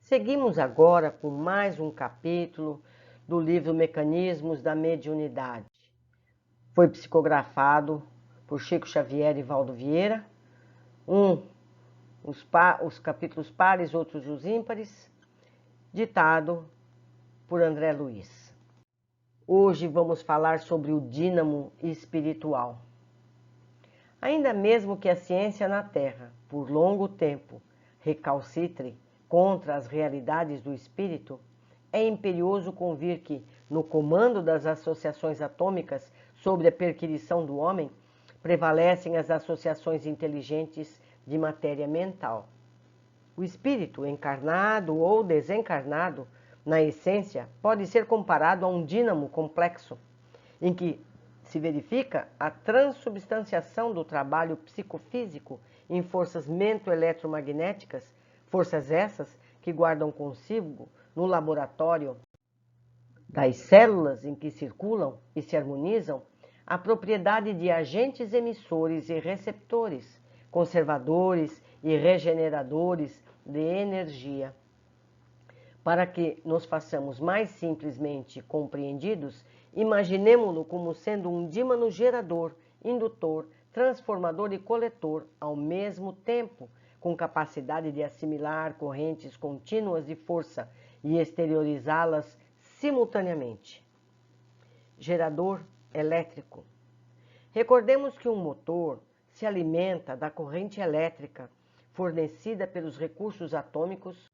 Seguimos agora com mais um capítulo do livro Mecanismos da Mediunidade. Foi psicografado por Chico Xavier e Valdo Vieira. Os capítulos pares, outros os ímpares, ditado por André Luiz. Hoje vamos falar sobre o dínamo espiritual. Ainda mesmo que a ciência na Terra, por longo tempo, recalcitre contra as realidades do espírito, é imperioso convir que, no comando das associações atômicas sobre a perquisição do homem, prevalecem as associações inteligentes de matéria mental. O espírito, encarnado ou desencarnado, na essência, pode ser comparado a um dínamo complexo, em que se verifica a transubstanciação do trabalho psicofísico em forças mento-eletromagnéticas, forças essas que guardam consigo, no laboratório das células em que circulam e se harmonizam, a propriedade de agentes emissores e receptores, conservadores e regeneradores de energia. Para que nos façamos mais simplesmente compreendidos, imaginemo-lo como sendo um dímano gerador, indutor, transformador e coletor ao mesmo tempo, com capacidade de assimilar correntes contínuas de força e exteriorizá-las simultaneamente. Gerador elétrico. Recordemos que um motor se alimenta da corrente elétrica fornecida pelos recursos atômicos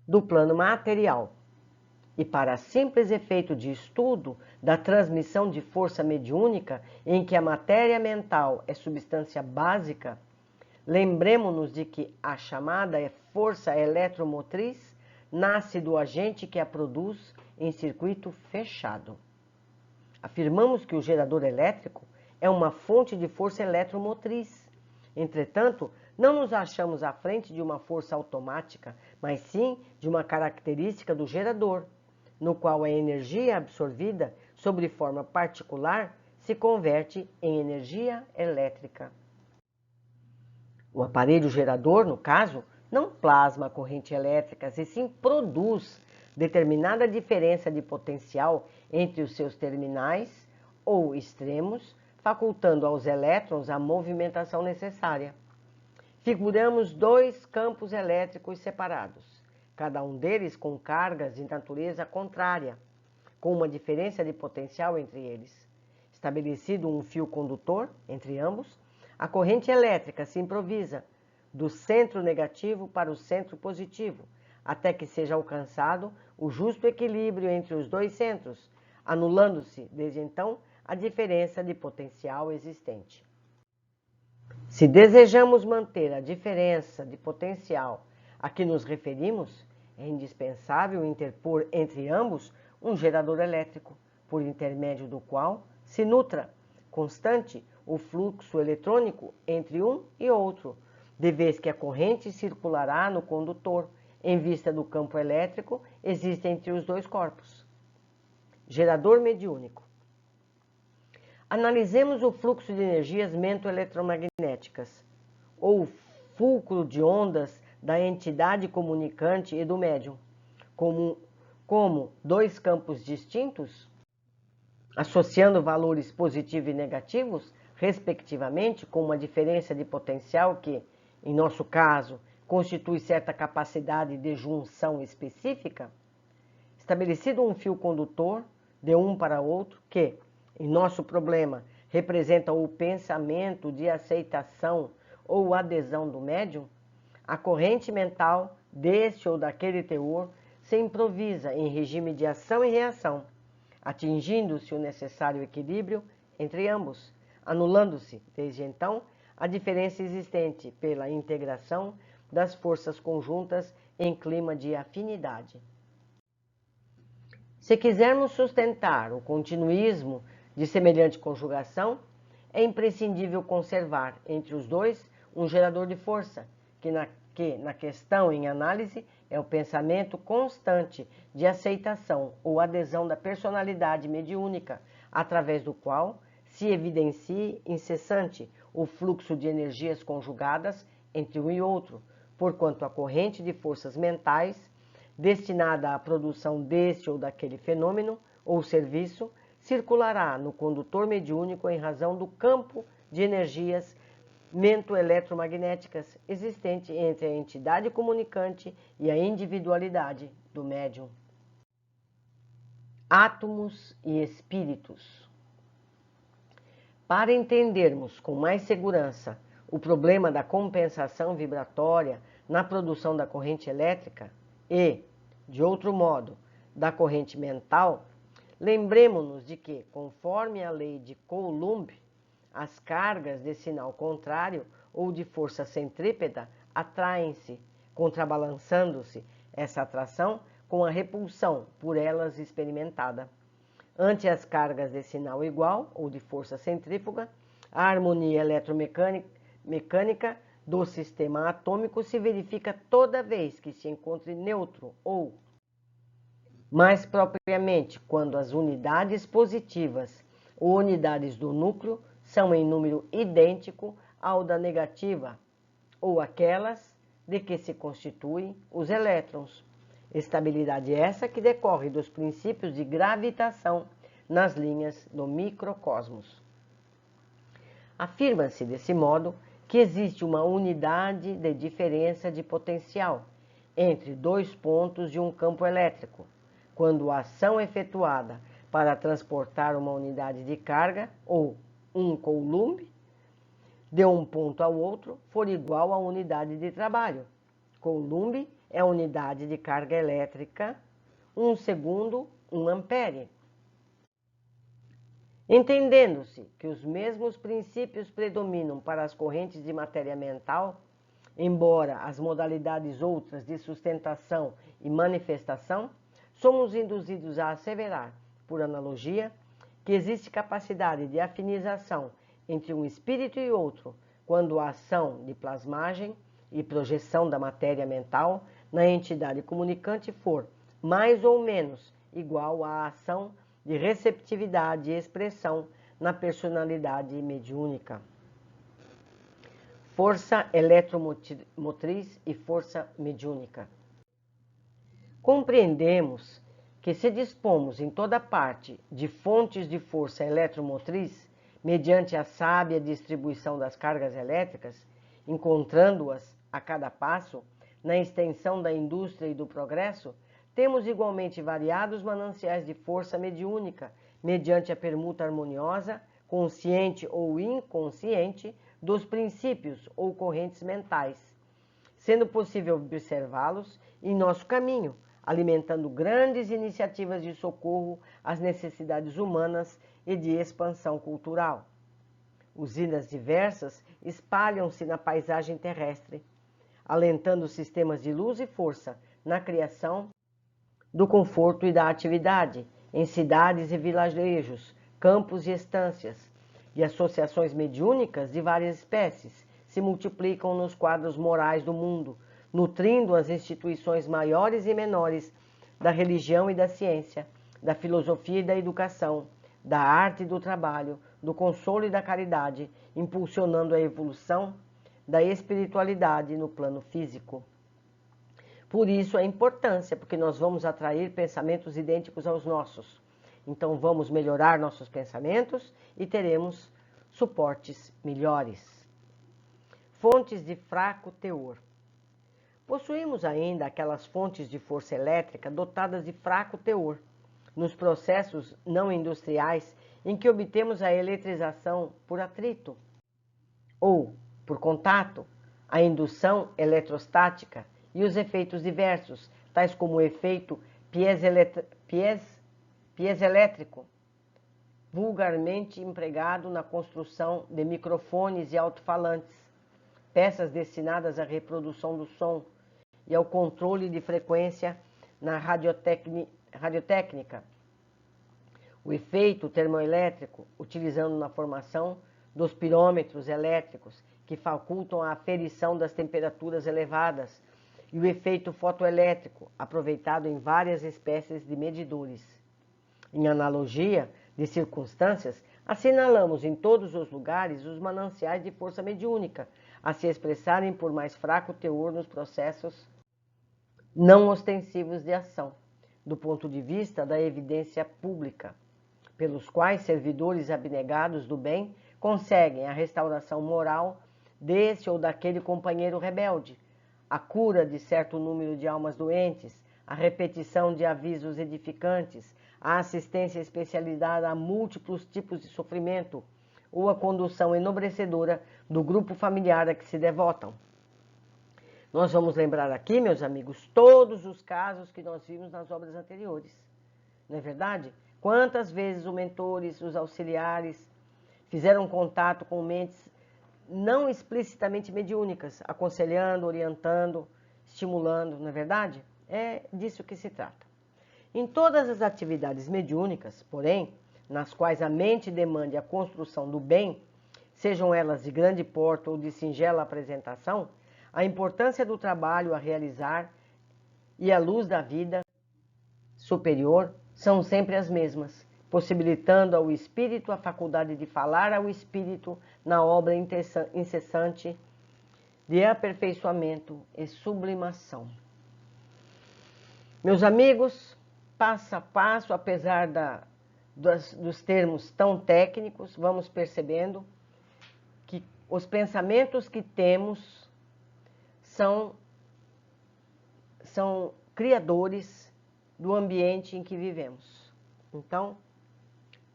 do plano material. E para simples efeito de estudo da transmissão de força mediúnica, em que a matéria mental é substância básica, lembremo-nos de que a chamada força eletromotriz nasce do agente que a produz em circuito fechado. Afirmamos que o gerador elétrico é uma fonte de força eletromotriz. Entretanto, não nos achamos à frente de uma força automática, mas sim de uma característica do gerador, no qual a energia absorvida, sob forma particular, se converte em energia elétrica. O aparelho gerador, no caso, não plasma a corrente elétrica, e sim produz determinada diferença de potencial entre os seus terminais ou extremos, facultando aos elétrons a movimentação necessária. Figuramos dois campos elétricos separados, cada um deles com cargas de natureza contrária, com uma diferença de potencial entre eles. Estabelecido um fio condutor entre ambos, a corrente elétrica se improvisa do centro negativo para o centro positivo, até que seja alcançado o justo equilíbrio entre os dois centros, anulando-se, desde então, a diferença de potencial existente. Se desejamos manter a diferença de potencial a que nos referimos, é indispensável interpor entre ambos um gerador elétrico, por intermédio do qual se nutra constante o fluxo eletrônico entre um e outro, de vez que a corrente circulará no condutor, em vista do campo elétrico existe entre os dois corpos. Gerador mediúnico. Analisemos o fluxo de energias mento-eletromagnéticas, ou fulcro de ondas da entidade comunicante e do médium, como dois campos distintos, associando valores positivos e negativos, respectivamente, com uma diferença de potencial que, em nosso caso, constitui certa capacidade de junção específica. Estabelecido um fio condutor de um para outro que, em nosso problema, representa o pensamento de aceitação ou adesão do médium, a corrente mental deste ou daquele teor se improvisa em regime de ação e reação, atingindo-se o necessário equilíbrio entre ambos, anulando-se, desde então, a diferença existente pela integração das forças conjuntas em clima de afinidade. Se quisermos sustentar o continuismo de semelhante conjugação, é imprescindível conservar entre os dois um gerador de força, que na questão em análise é o pensamento constante de aceitação ou adesão da personalidade mediúnica, através do qual se evidencie incessante o fluxo de energias conjugadas entre um e outro, porquanto a corrente de forças mentais destinada à produção deste ou daquele fenômeno ou serviço, circulará no condutor mediúnico em razão do campo de energias mento-eletromagnéticas existente entre a entidade comunicante e a individualidade do médium. Átomos e espíritos. Para entendermos com mais segurança o problema da compensação vibratória na produção da corrente elétrica e, de outro modo, da corrente mental, lembremos-nos de que, conforme a lei de Coulomb, as cargas de sinal contrário ou de força centrípeta atraem-se, contrabalançando-se essa atração com a repulsão por elas experimentada. Ante as cargas de sinal igual ou de força centrífuga, a harmonia eletromecânica do sistema atômico se verifica toda vez que se encontre neutro ou, mais propriamente, quando as unidades positivas ou unidades do núcleo são em número idêntico ao da negativa ou aquelas de que se constituem os elétrons. Estabilidade essa que decorre dos princípios de gravitação nas linhas do microcosmos. Afirma-se, desse modo, que existe uma unidade de diferença de potencial entre dois pontos de um campo elétrico, quando a ação efetuada para transportar uma unidade de carga, ou um coulomb, de um ponto ao outro, for igual à unidade de trabalho. Coulomb é a unidade de carga elétrica, 1 segundo, 1 ampere. Entendendo-se que os mesmos princípios predominam para as correntes de matéria mental, embora as modalidades outras de sustentação e manifestação, somos induzidos a asseverar, por analogia, que existe capacidade de afinização entre um espírito e outro, quando a ação de plasmagem e projeção da matéria mental na entidade comunicante for mais ou menos igual à ação de receptividade e expressão na personalidade mediúnica. Força eletromotriz e força mediúnica. Compreendemos que se dispomos em toda parte de fontes de força eletromotriz, mediante a sábia distribuição das cargas elétricas, encontrando-as a cada passo, na extensão da indústria e do progresso, temos igualmente variados mananciais de força mediúnica, mediante a permuta harmoniosa, consciente ou inconsciente, dos princípios ou correntes mentais, sendo possível observá-los em nosso caminho, alimentando grandes iniciativas de socorro às necessidades humanas e de expansão cultural. Usinas diversas espalham-se na paisagem terrestre, alentando sistemas de luz e força na criação do conforto e da atividade, em cidades e vilarejos, campos e estâncias, e associações mediúnicas de várias espécies se multiplicam nos quadros morais do mundo, nutrindo as instituições maiores e menores da religião e da ciência, da filosofia e da educação, da arte e do trabalho, do consolo e da caridade, impulsionando a evolução da espiritualidade no plano físico. Por isso a importância, porque nós vamos atrair pensamentos idênticos aos nossos. Então vamos melhorar nossos pensamentos e teremos suportes melhores. Fontes de fraco teor. Possuímos ainda aquelas fontes de força elétrica dotadas de fraco teor, nos processos não industriais em que obtemos a eletrização por atrito ou por contato, a indução eletrostática e os efeitos diversos, tais como o efeito piezoelétrico, vulgarmente empregado na construção de microfones e alto-falantes, peças destinadas à reprodução do som e ao controle de frequência na radiotécnica. O efeito termoelétrico, utilizando na formação dos pirômetros elétricos, que facultam a aferição das temperaturas elevadas, e o efeito fotoelétrico, aproveitado em várias espécies de medidores. Em analogia de circunstâncias, assinalamos em todos os lugares os mananciais de força mediúnica, a se expressarem por mais fraco teor nos processos não ostensivos de ação, do ponto de vista da evidência pública, pelos quais servidores abnegados do bem conseguem a restauração moral desse ou daquele companheiro rebelde, a cura de certo número de almas doentes, a repetição de avisos edificantes, a assistência especializada a múltiplos tipos de sofrimento ou a condução enobrecedora do grupo familiar a que se devotam. Nós vamos lembrar aqui, meus amigos, todos os casos que nós vimos nas obras anteriores. Não é verdade? Quantas vezes os mentores, os auxiliares, fizeram contato com mentes não explicitamente mediúnicas, aconselhando, orientando, estimulando, não é verdade? É disso que se trata. Em todas as atividades mediúnicas, porém, nas quais a mente demande a construção do bem, sejam elas de grande porte ou de singela apresentação, a importância do trabalho a realizar e a luz da vida superior são sempre as mesmas, possibilitando ao espírito a faculdade de falar ao espírito na obra incessante de aperfeiçoamento e sublimação. Meus amigos, passo a passo, apesar dos termos tão técnicos, vamos percebendo que os pensamentos que temos são criadores do ambiente em que vivemos. Então,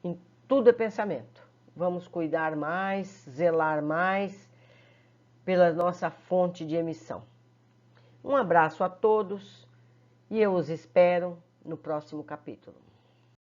em tudo é pensamento. Vamos cuidar mais, zelar mais pela nossa fonte de emissão. Um abraço a todos e eu os espero no próximo capítulo.